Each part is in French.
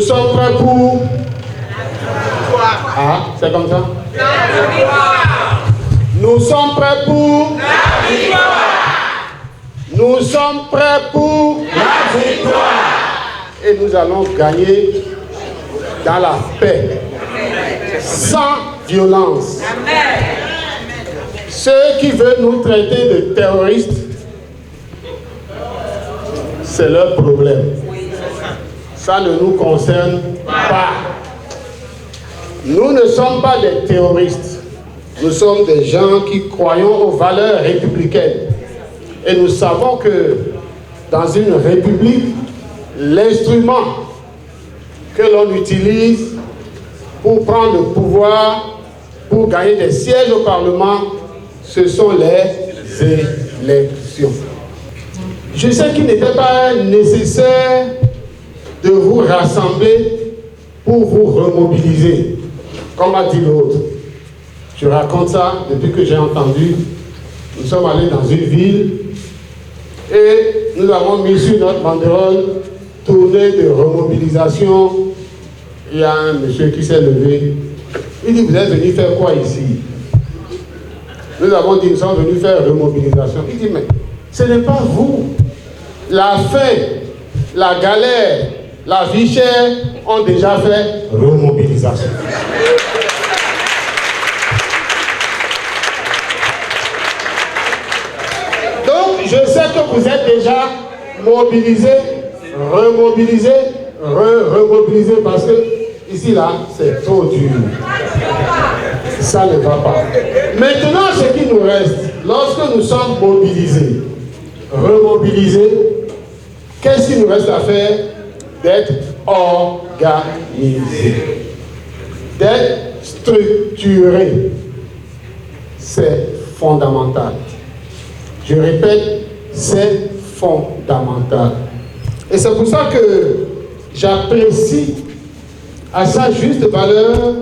sommes prêts pour... Ah, c'est comme ça? Nous sommes prêts pour... Nous sommes prêts pour... La victoire. Et nous allons gagner dans la paix, sans violence. Ceux qui veulent nous traiter de terroristes, c'est leur problème. Ça ne nous concerne pas. Nous ne sommes pas des terroristes. Nous sommes des gens qui croyons aux valeurs républicaines. Et nous savons que dans une république, l'instrument que l'on utilise pour prendre le pouvoir, pour gagner des sièges au Parlement, ce sont les élections. Je sais qu'il n'était pas nécessaire de vous rassembler pour vous remobiliser, comme a dit l'autre. Je raconte ça depuis que j'ai entendu. Nous sommes allés dans une ville et nous avons mis sur notre banderole tournée de remobilisation. Il y a un monsieur qui s'est levé. Il dit, vous êtes venus faire quoi ici? Nous avons dit, nous sommes venus faire remobilisation. Il dit, mais ce n'est pas vous. La faim, la galère, la vie chère ont déjà fait remobilisation. Donc, je sais que vous êtes déjà mobilisés, remobilisés, remobilisés, parce que ici, là, c'est trop dur. Ça ne va pas. Maintenant, ce qui nous reste, lorsque nous sommes mobilisés, remobilisés, qu'est-ce qu'il nous reste à faire? D'être organisés, d'être structurés. C'est fondamental. Je répète, c'est fondamental. Et c'est pour ça que j'apprécie à sa juste valeur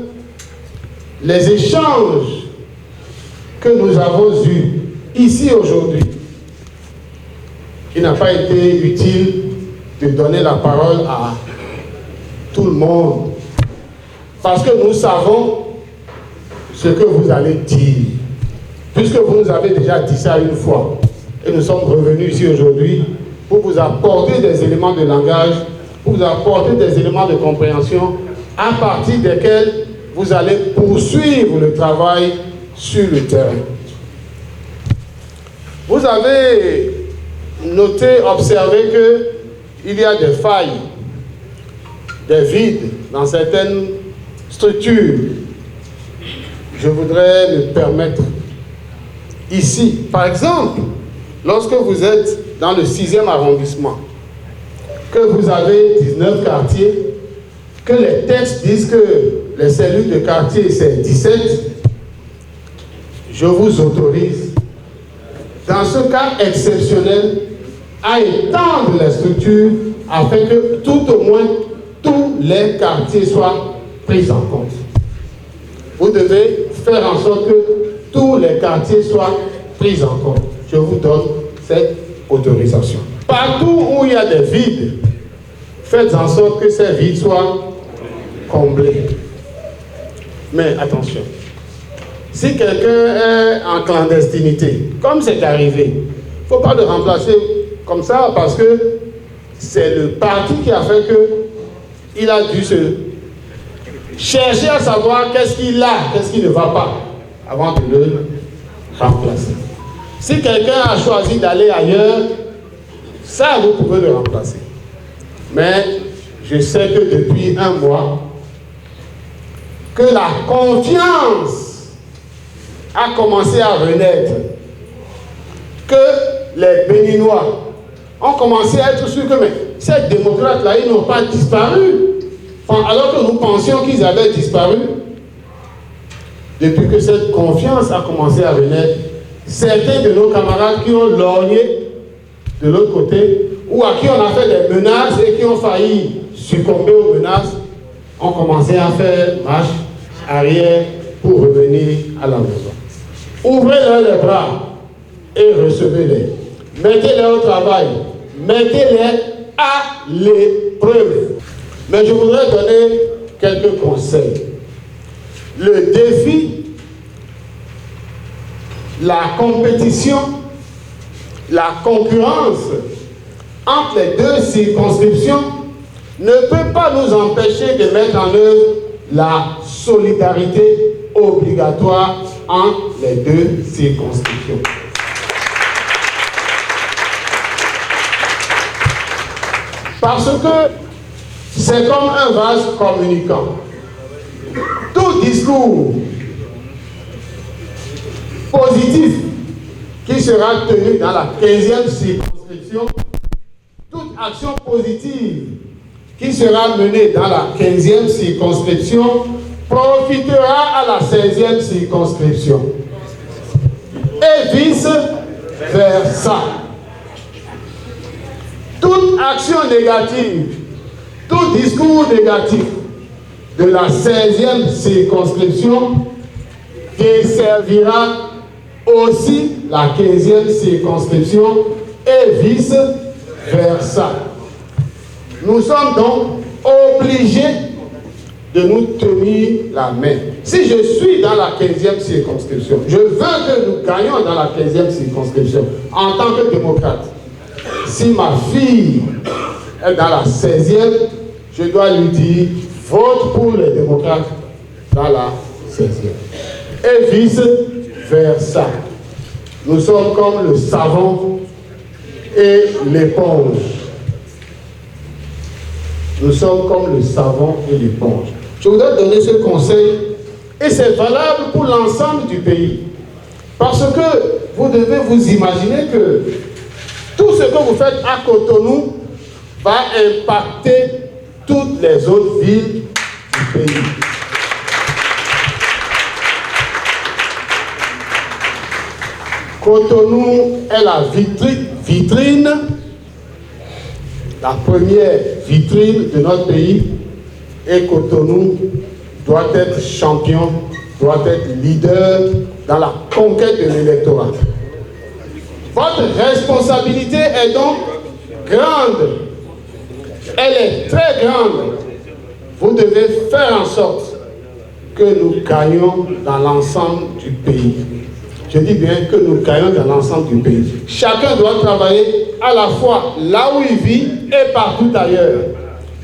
les échanges que nous avons eus ici aujourd'hui. Il n'a pas été utile de donner la parole à tout le monde, parce que nous savons ce que vous allez dire, puisque vous nous avez déjà dit ça une fois, et nous sommes revenus ici aujourd'hui pour vous apporter des éléments de langage, pour vous apporter des éléments de compréhension, à partir desquels vous allez poursuivre le travail sur le terrain. Vous avez noté, observé qu'il y a des failles, des vides dans certaines structures. Je voudrais me permettre ici, par exemple, lorsque vous êtes dans le 6e arrondissement, que vous avez 19 quartiers, que les textes disent que les cellules de quartier c'est 17, je vous autorise, dans ce cas exceptionnel, à étendre les structures afin que tout au moins tous les quartiers soient pris en compte. Vous devez faire en sorte que tous les quartiers soient pris en compte. Je vous donne cette autorisation. Partout où il y a des vides, faites en sorte que ces vides soient comblés. Mais attention, si quelqu'un est en clandestinité, comme c'est arrivé, il ne faut pas le remplacer comme ça, parce que c'est le parti qui a fait qu'il a dû se chercher à savoir qu'est-ce qu'il a, qu'est-ce qui ne va pas, avant de le remplacer. Si quelqu'un a choisi d'aller ailleurs, ça vous pouvez le remplacer. Mais je sais que depuis un mois, que la confiance a commencé à renaître, que les Béninois ont commencé à être sûrs que mais ces démocrates-là, ils n'ont pas disparu, enfin, alors que nous pensions qu'ils avaient disparu. Depuis que cette confiance a commencé à renaître, certains de nos camarades qui ont lorgné de l'autre côté, ou à qui on a fait des menaces et qui ont failli succomber aux menaces, ont commencé à faire marche arrière pour revenir à la maison. Ouvrez-leur les bras et recevez-les. Mettez-les au travail. Mettez-les à l'épreuve. Mais je voudrais donner quelques conseils. Le défi, la compétition, la concurrence entre les deux circonscriptions ne peut pas nous empêcher de mettre en œuvre la solidarité obligatoire entre les deux circonscriptions. Parce que c'est comme un vase communicant. Tout discours positif qui sera tenu dans la 15e circonscription, toute action positive qui sera menée dans la 15e circonscription profitera à la 16e circonscription. Et vice-versa. Toute action négative, tout discours négatif de la 16e circonscription desservira aussi la 15e circonscription et vice-versa. Nous sommes donc obligés de nous tenir la main. Si je suis dans la 15e circonscription, je veux que nous gagnions dans la 15e circonscription en tant que démocrate. Si ma fille est dans la 16e, je dois lui dire vote pour les démocrates dans la 16e. Et vice-versa. Nous sommes comme le savon et l'éponge. Nous sommes comme le savon et l'éponge. Je voudrais donner ce conseil et c'est valable pour l'ensemble du pays. Parce que vous devez vous imaginer que tout ce que vous faites à Cotonou va impacter toutes les autres villes du pays. Cotonou est la vitrine, la première vitrine de notre pays, et Cotonou doit être champion, doit être leader dans la conquête de l'électorat. Votre responsabilité est donc grande. Elle est très grande. Vous devez faire en sorte que nous gagnions dans l'ensemble du pays. Je dis bien que nous gagnons dans l'ensemble du pays. Chacun doit travailler à la fois là où il vit et partout ailleurs.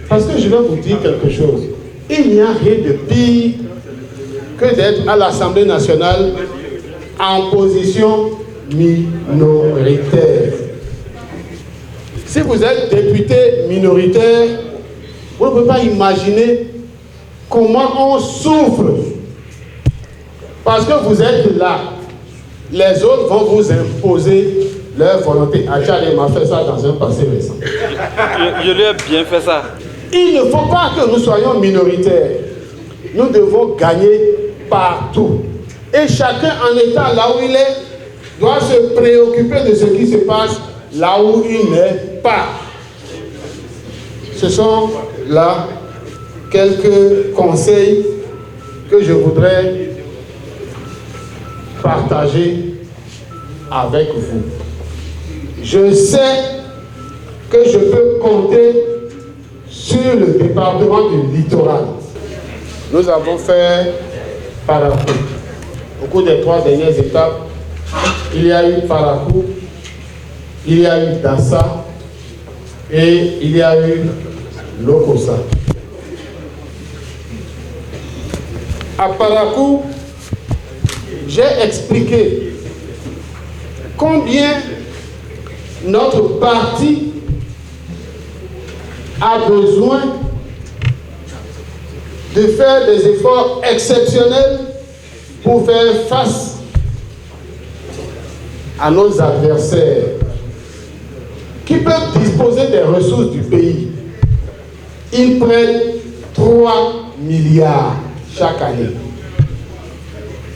Parce que je vais vous dire quelque chose. Il n'y a rien de pire que d'être à l'Assemblée nationale en position minoritaire. Si vous êtes député minoritaire, vous ne pouvez pas imaginer comment on souffre. Parce que vous êtes là. Les autres vont vous imposer leur volonté. Achille m'a fait ça dans un passé récent. Je lui ai bien fait ça. Il ne faut pas que nous soyons minoritaires. Nous devons gagner partout. Et chacun en étant là où il est, doit se préoccuper de ce qui se passe là où il n'est pas. Ce sont là quelques conseils que je voudrais partager avec vous. Je sais que je peux compter sur le département du littoral. Nous avons fait Parakou. Au cours des 3 dernières étapes, il y a eu Parakou, il y a eu Dassa et il y a eu Lokossa. À Parakou, j'ai expliqué combien notre parti a besoin de faire des efforts exceptionnels pour faire face à nos adversaires qui peuvent disposer des ressources du pays. Ils prennent 3 milliards chaque année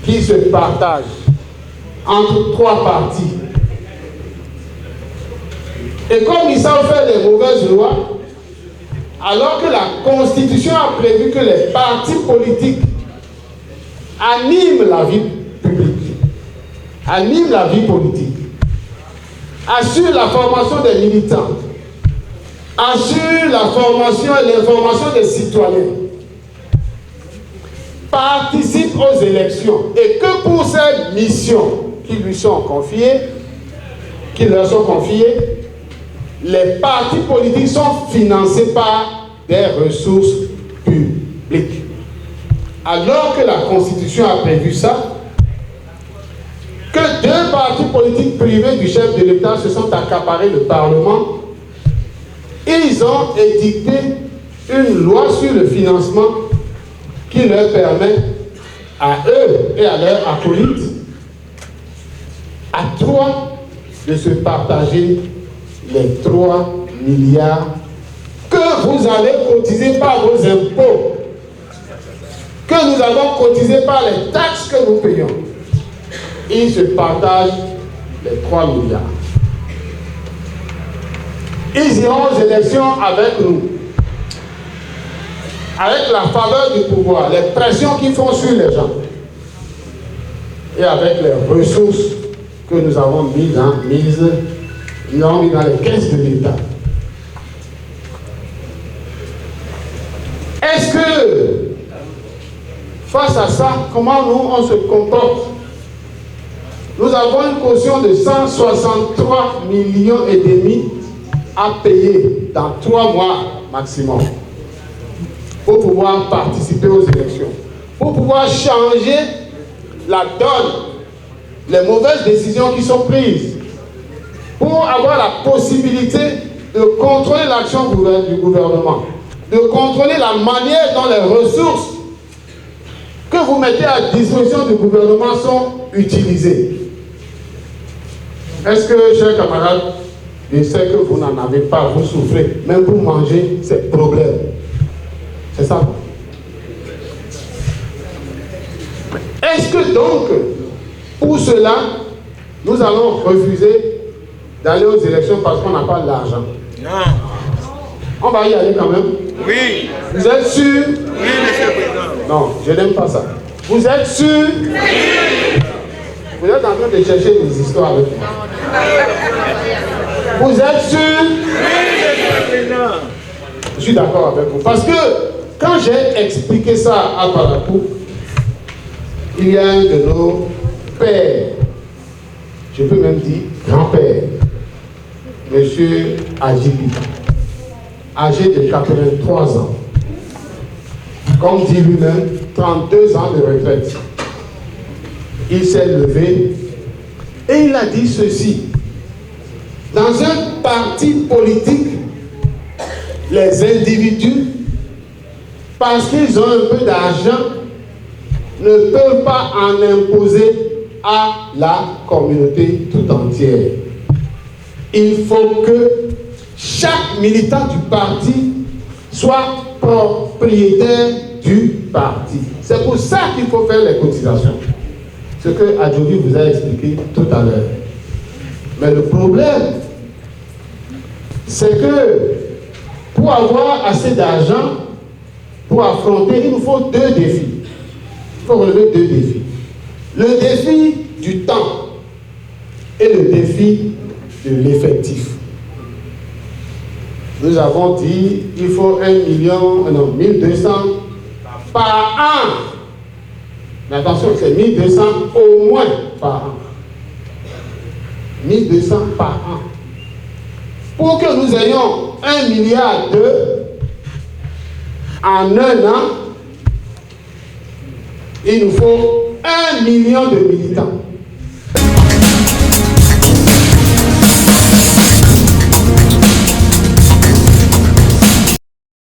qui se partagent entre 3 partis. Et comme ils savent faire des mauvaises lois, alors que la Constitution a prévu que les partis politiques animent la vie publique, animent la vie politique, assurent la formation des militants, assure la formation et l'information des citoyens, participe aux élections et que pour ces missions qui leur sont confiées, les partis politiques sont financés par des ressources publiques. Alors que la Constitution a prévu ça, que 2 partis politiques privés du chef de l'État se sont accaparés le Parlement, ils ont édicté une loi sur le financement qui leur permet à eux et à leurs acolytes, à 3, de se partager les 3 milliards que vous allez cotiser par vos impôts, que nous avons cotisé par les taxes que nous payons. Ils se partagent les 3 milliards. Ils iront aux élections avec nous, avec la faveur du pouvoir, les pressions qu'ils font sur les gens, et avec les ressources que nous avons mis dans les caisses de l'État. Est-ce que, face à ça, comment nous on se comporte? Nous avons une caution de 163 millions et demi à payer dans 3 mois maximum pour pouvoir participer aux élections, pour pouvoir changer la donne, les mauvaises décisions qui sont prises, pour avoir la possibilité de contrôler l'action du gouvernement, de contrôler la manière dont les ressources que vous mettez à disposition du gouvernement sont utilisées. Est-ce que, chers camarades, je sais que vous n'en avez pas, vous souffrez, même pour manger, c'est problème. C'est ça. Est-ce que donc, pour cela, nous allons refuser d'aller aux élections parce qu'on n'a pas l'argent? Non. On va y aller quand même? Oui. Vous êtes sûr? Oui, monsieur le président. Non, je n'aime pas ça. Vous êtes sûr? Oui. Vous êtes en train de chercher des histoires avec moi. Vous êtes sûr? Oui, monsieur le président. Je suis d'accord avec vous. Parce que quand j'ai expliqué ça à Parakou, il y a un de nos pères, je peux même dire grand-père, M. Adjibi, âgé de 83 ans, comme dit lui-même, 32 ans de retraite. Il s'est levé et il a dit ceci: dans un parti politique, les individus, parce qu'ils ont un peu d'argent, ne peuvent pas en imposer à la communauté tout entière. Il faut que chaque militant du parti soit propriétaire du parti. C'est pour ça qu'il faut faire les cotisations. Ce que Adjobi vous a expliqué tout à l'heure. Mais le problème, c'est que pour avoir assez d'argent, pour affronter, il nous faut 2 défis. Il faut relever 2 défis. Le défi du temps et le défi de l'effectif. Nous avons dit qu'il faut 1200 par an. Mais attention, c'est 1200 au moins par an. 1200 par an. Pour que nous ayons 1 milliard en un an, il nous faut 1 million de militants.